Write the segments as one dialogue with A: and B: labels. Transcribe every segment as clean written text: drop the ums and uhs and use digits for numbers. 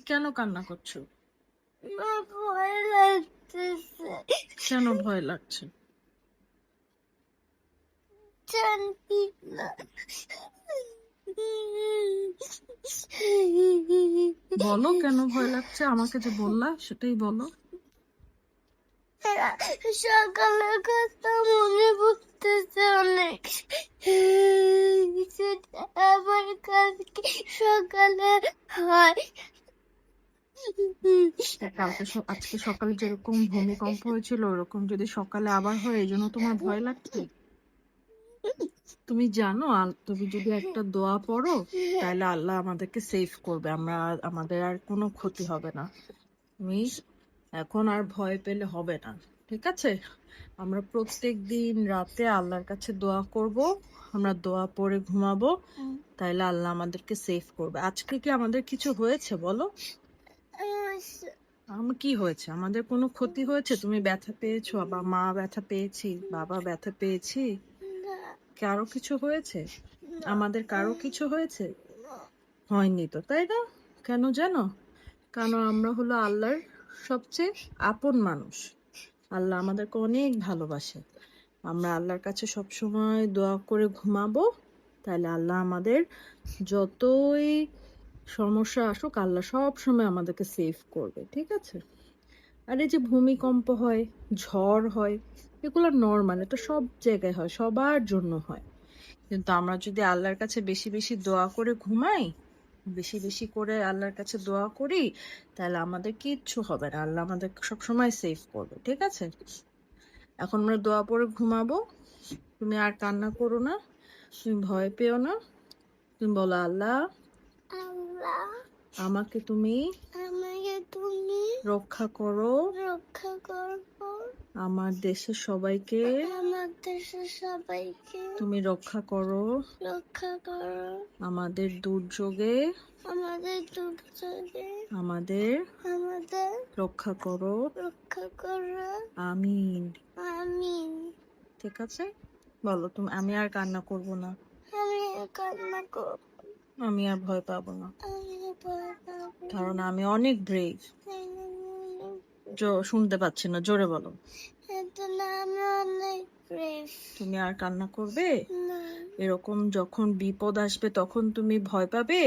A: কেন কান্না করছো?
B: আমার ভয় লাগতেছে।
A: কেন ভয় লাগছে?
B: জানি না।
A: বলো কেন ভয় লাগছে, আমাকে যে বললা সেটাই বলো।
B: সকালের কথা মনে পড়তেছে অনেক। সেটা আবার কালকে সকালে হয়।
A: আজকে সকালে যেরকম ভূমিকম্প হয়েছিল ওরকম যদি সকালে আবার হয়, এই জন্য তোমার ভয় লাগছে? তুমি জানো তুমি যদি একটা দোয়া পড়ো তাহলে আল্লাহ আমাদেরকে সেভ করবে, আমাদের আর কোনো ক্ষতি হবে না। তুমি এখন আর ভয় পেলে হবে না, ঠিক আছে? আমরা প্রত্যেক দিন রাতে আল্লাহর কাছে দোয়া করব, আমরা দোয়া পড়ে ঘুমাবো, তাইলে আল্লাহ আমাদেরকে সেভ করবে। আজকে কি আমাদের কিছু হয়েছে বলো? কি হয়েছে? আমাদের কোনো ক্ষতি হয়েছে? তুমি ব্যথা পেয়েছো বা মা ব্যথা পেয়েছি, বাবা ব্যথা পেয়েছি? কারো কিছু হয়েছে? আমাদের কারো কিছু হয়েছে? হয়নি তো, তাই না? কেন জানো? কারণ আমরা হলো আল্লাহর সবচেয়ে আপন মানুষ। আল্লাহ আমাদেরকে অনেক ভালোবাসে। আমরা আল্লাহর কাছে সবসময় দোয়া করে ঘুমাবো, তাহলে আল্লাহ আমাদের যতই সমস্যা আসুক আল্লাহ সব সময় আমাদেরকে সেভ করবে, ঠিক আছে? আর এই যে ভূমিকম্প হয়, ঝড় হয়, এগুলো নর্মাল, এটা সব জায়গায় হয়, সবার জন্য হয়। কিন্তু আমরা যদি আল্লাহর কাছে বেশি বেশি দোয়া করে ঘুমাই, বেশি বেশি করে আল্লাহর কাছে দোয়া করি, তাহলে আমাদের কিচ্ছু হবে না, আল্লাহ আমাদের সবসময় সেভ করবে, ঠিক আছে? এখন আমরা দোয়া পড়ে ঘুমাবো। তুমি আর কান্না করো না, তুমি ভয় পেও না। তুমি বলো, আল্লাহ
B: আল্লাহ
A: আমাকে তুমি রক্ষা করো,
B: রক্ষা করবো।
A: আমার দেশের সবাইকে
B: আমার দেশের সবাইকে
A: তুমি রক্ষা করো,
B: রক্ষা করো।
A: আমাদের দুর্যোগে
B: আমাদের দুর্যোগে
A: আমাদের
B: আমাদের
A: রক্ষা করো,
B: রক্ষা করো।
A: আমিন।
B: আমিন।
A: ঠিক আছে, বলো তুমি, আমি আর কান্না করব না,
B: আমি কান্না করব।
A: আমি আর ভয় পাবো না,
B: আমি ভয় পাবো না।
A: কারণ আমি অনেক ব্রেভ। শুনতে পাচ্ছি না, জোরে বলো।
B: আমি অনেক ব্রেভ।
A: তুমি আর কান্না করবে?
B: না।
A: এরকম যখন বিপদ আসবে তখন তুমি ভয় পাবে?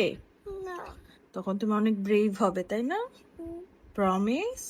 B: না।
A: তখন তুমি অনেক ব্রেভ হবে, তাই না? প্রমিস?